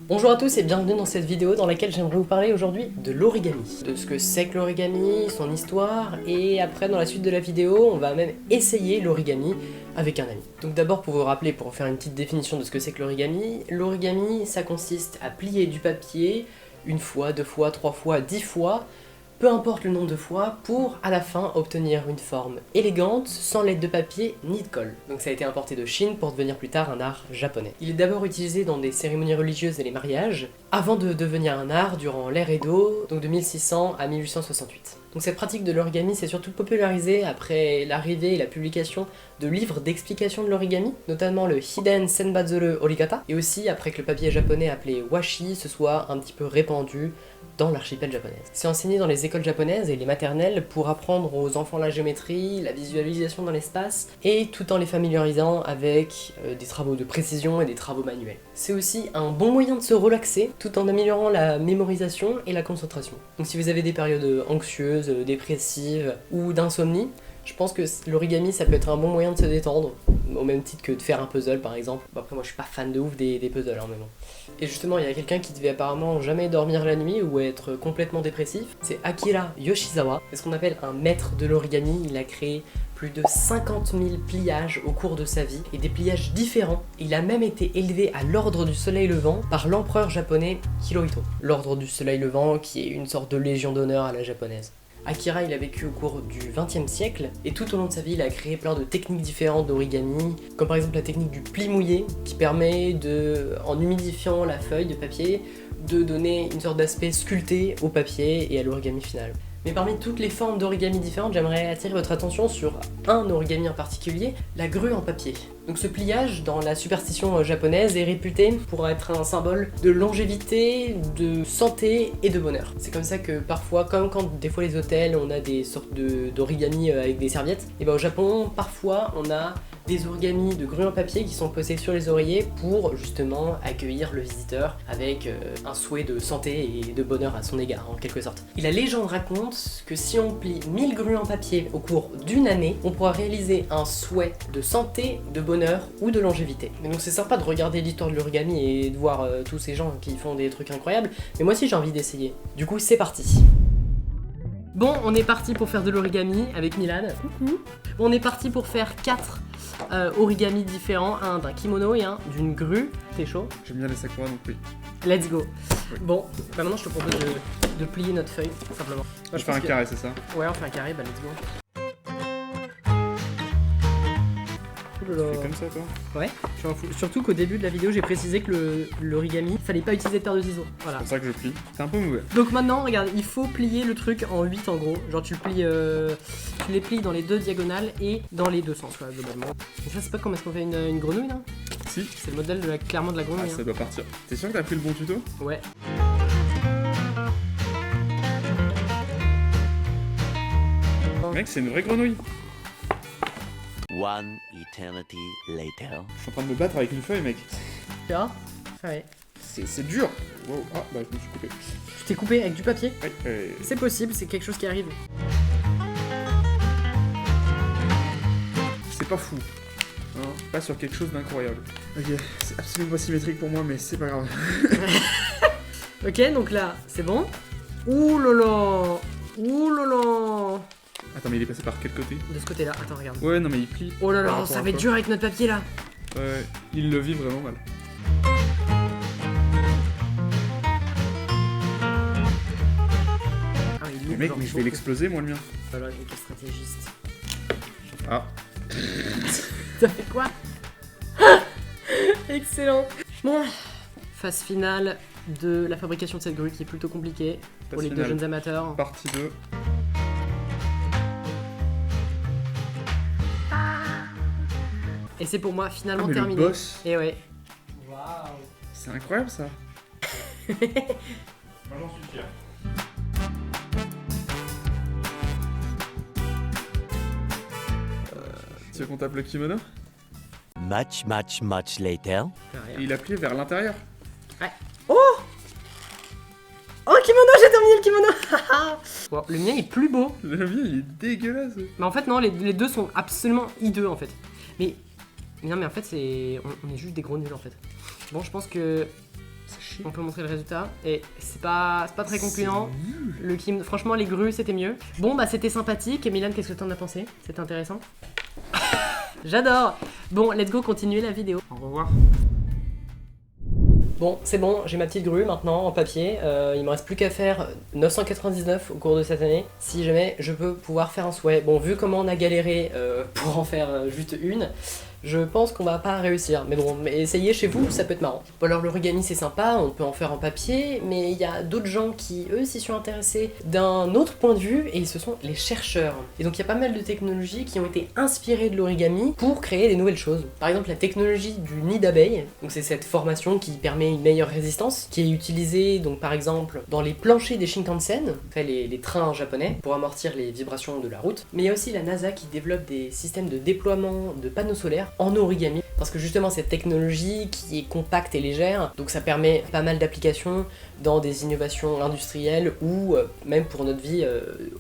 Bonjour à tous et bienvenue dans cette vidéo dans laquelle j'aimerais vous parler aujourd'hui de l'origami. De ce que c'est que l'origami, son histoire, et après dans la suite de la vidéo, on va même essayer l'origami avec un ami. Donc d'abord pour vous rappeler, pour faire une petite définition de ce que c'est que l'origami ça consiste à plier du papier une fois, deux fois, trois fois, 10 fois, peu importe le nombre de fois, pour à la fin obtenir une forme élégante, sans l'aide de papier ni de colle. Donc ça a été importé de Chine pour devenir plus tard un art japonais. Il est d'abord utilisé dans des cérémonies religieuses et les mariages, avant de devenir un art durant l'ère Edo, donc de 1600 à 1868. Donc cette pratique de l'origami s'est surtout popularisée après l'arrivée et la publication de livres d'explication de l'origami, notamment le Hiden Senbazuru Origata, et aussi après que le papier japonais appelé washi se soit un petit peu répandu dans l'archipel japonaise. C'est enseigné dans les écoles japonaises et les maternelles pour apprendre aux enfants la géométrie, la visualisation dans l'espace, et tout en les familiarisant avec des travaux de précision et des travaux manuels. C'est aussi un bon moyen de se relaxer, tout en améliorant la mémorisation et la concentration. Donc si vous avez des périodes anxieuses, dépressives ou d'insomnie, je pense que l'origami ça peut être un bon moyen de se détendre, au même titre que de faire un puzzle par exemple. Bon, après moi je suis pas fan de ouf des puzzles hein, mais bon. Et justement il y a quelqu'un qui devait apparemment jamais dormir la nuit ou être complètement dépressif, c'est Akira Yoshizawa, c'est ce qu'on appelle un maître de l'origami. Il a créé plus de 50 000 pliages au cours de sa vie, et des pliages différents. Il a même été élevé à l'ordre du soleil levant par l'empereur japonais Hirohito. L'ordre du soleil levant qui est une sorte de légion d'honneur à la japonaise. Akira, il a vécu au cours du XXe siècle, et tout au long de sa vie, il a créé plein de techniques différentes d'origami, comme par exemple la technique du pli mouillé, qui permet de, en humidifiant la feuille de papier, de donner une sorte d'aspect sculpté au papier et à l'origami final. Mais parmi toutes les formes d'origami différentes, j'aimerais attirer votre attention sur un origami en particulier, la grue en papier. Donc ce pliage, dans la superstition japonaise, est réputé pour être un symbole de longévité, de santé et de bonheur. C'est comme ça que parfois, comme quand des fois les hôtels, on a des sortes d'origami avec des serviettes, et ben au Japon, parfois on a des origamis de grues en papier qui sont posés sur les oreillers pour justement accueillir le visiteur avec un souhait de santé et de bonheur à son égard en quelque sorte. Et la légende raconte que si on plie 1000 grues en papier au cours d'une année, on pourra réaliser un souhait de santé, de bonheur ou de longévité. Et donc c'est sympa de regarder l'histoire de l'origami et de voir tous ces gens qui font des trucs incroyables, mais moi aussi j'ai envie d'essayer. Du coup c'est parti. Bon, on est parti pour faire de l'origami avec Milan. Coucou. Bon, on est parti pour faire 4 origamis différents, un d'un kimono et un d'une grue. T'es chaud? J'aime bien les sakura donc oui. Let's go. Oui. Bon, bah maintenant je te propose de plier notre feuille, simplement. Je fais un carré, c'est ça? Ouais, on fait un carré, bah let's go. Tu fais comme ça toi? Ouais, je suis un fou. Surtout qu'au début de la vidéo, j'ai précisé que l'origami, fallait pas utiliser de paire de ciseaux. Voilà. C'est pour ça que je plie. C'est un peu mauvais. Donc maintenant, regarde, il faut plier le truc en 8 en gros. Genre tu plies, tu les plies dans les deux diagonales et dans les deux sens, quoi, globalement. Et ça, c'est pas comment est-ce qu'on fait une grenouille, non? Si. C'est le modèle clairement de la grenouille. Ah, ça doit partir. T'es sûr que t'as pris le bon tuto? Ouais. Mec, c'est une vraie grenouille. One eternity later. Je suis en train de me battre avec une feuille, mec. Tu vois? Ouais. C'est dur. Wow. Ah, bah je me suis coupé. Tu t'es coupé avec du papier? Ouais, C'est possible, c'est quelque chose qui arrive. c'est pas fou. Non, pas sur quelque chose d'incroyable. Ok, c'est absolument pas symétrique pour moi, mais c'est pas grave. Ok, donc là, c'est bon. Ouh là là. Ouh là là. Attends, mais il est passé par quel côté? De ce côté-là, attends, regarde. Ouais, non, mais il plie. Oh là Par là, rapport ça à va être quoi? dur avec notre papier là. Ouais, il le vit vraiment mal. Ah, il Mais est mec, genre mais je chaud. vais l'exploser moi le mien. Voilà, quel stratégiste. Ah. Ça fait quoi? Excellent. Bon, phase finale de la fabrication de cette grue qui est plutôt compliquée pour les deux finale. jeunes amateurs. Partie 2. Et c'est pour moi finalement Ah, mais terminé. le boss, Et ouais. c'est incroyable ça. Moi j'en suis fier. Tu veux qu'on tape le kimono? Much later. Et il a plié vers l'intérieur. Oh, kimono, j'ai terminé le kimono. Bon, le mien est plus beau. Le mien il est dégueulasse. Mais en fait non, les deux sont absolument hideux en fait. Mais non mais en fait c'est... On est juste des gros nuls en fait. Bon, je pense que C'est chier. On peut montrer le résultat. Et c'est pas très concluant. Franchement, les grues, c'était mieux. Bon, bah c'était sympathique. Et Milan, qu'est-ce que t'en as pensé? C'était intéressant? J'adore. Bon, let's go continuer la vidéo. Au revoir. Bon, c'est bon, j'ai ma petite grue maintenant en papier. Il me reste plus qu'à faire 999 au cours de cette année. Si jamais je peux pouvoir faire un souhait. Bon, vu comment on a galéré pour en faire juste une, je pense qu'on va pas réussir. Mais bon, essayez chez vous, ça peut être marrant. Bon, alors l'origami c'est sympa, on peut en faire en papier, mais il y a d'autres gens qui, eux, s'y sont intéressés d'un autre point de vue, et ce sont les chercheurs. Et donc il y a pas mal de technologies qui ont été inspirées de l'origami pour créer des nouvelles choses. Par exemple, la technologie du nid d'abeille, donc c'est cette formation qui permet une meilleure résistance, qui est utilisée donc par exemple dans les planchers des Shinkansen, les trains japonais, pour amortir les vibrations de la route. Mais il y a aussi la NASA qui développe des systèmes de déploiement de panneaux solaires en origami, parce que justement cette technologie qui est compacte et légère, donc ça permet pas mal d'applications dans des innovations industrielles ou même pour notre vie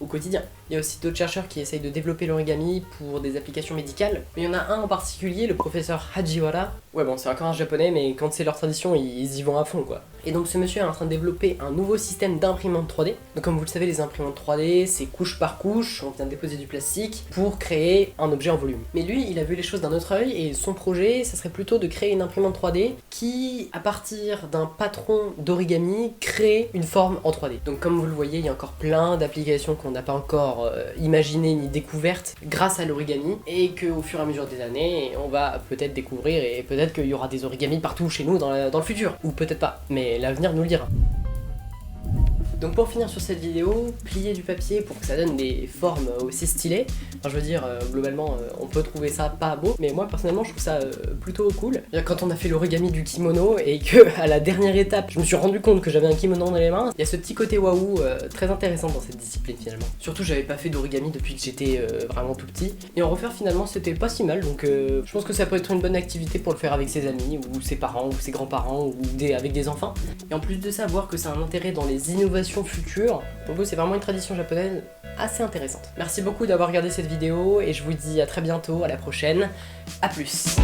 au quotidien. Il y a aussi d'autres chercheurs qui essayent de développer l'origami pour des applications médicales, mais il y en a un en particulier, le professeur Hajiwara. Ouais bon, c'est encore un japonais, mais quand c'est leur tradition, ils y vont à fond quoi. Et donc ce monsieur est en train de développer un nouveau système d'imprimante 3D. Donc comme vous le savez, les imprimantes 3D, c'est couche par couche, on vient déposer du plastique pour créer un objet en volume. Mais lui, il a vu les choses d'un autre œil, et son projet, ça serait plutôt de créer une imprimante 3D qui, à partir d'un patron d'origami, crée une forme en 3D. Donc comme vous le voyez, il y a encore plein d'applications qu'on n'a pas encore imaginées ni découvertes grâce à l'origami, et qu'au fur et à mesure des années, on va peut-être découvrir, et peut-être qu'il y aura des origamis partout chez nous dans le futur. Ou peut-être pas, mais l'avenir nous le dira. Donc pour finir sur cette vidéo, plier du papier pour que ça donne des formes aussi stylées. Enfin, je veux dire, globalement, on peut trouver ça pas beau, mais moi personnellement je trouve ça plutôt cool. Quand on a fait l'origami du kimono et que à la dernière étape, je me suis rendu compte que j'avais un kimono dans les mains, il y a ce petit côté waouh très intéressant dans cette discipline finalement. Surtout j'avais pas fait d'origami depuis que j'étais vraiment tout petit, et en refaire finalement c'était pas si mal, donc je pense que ça peut être une bonne activité pour le faire avec ses amis, ou ses parents, ou ses grands-parents, ou avec des enfants. Et en plus de ça, voir que c'est un intérêt dans les innovations futures, pour vous c'est vraiment une tradition japonaise assez intéressante. Merci beaucoup d'avoir regardé cette vidéo, et je vous dis à très bientôt, à la prochaine, à plus.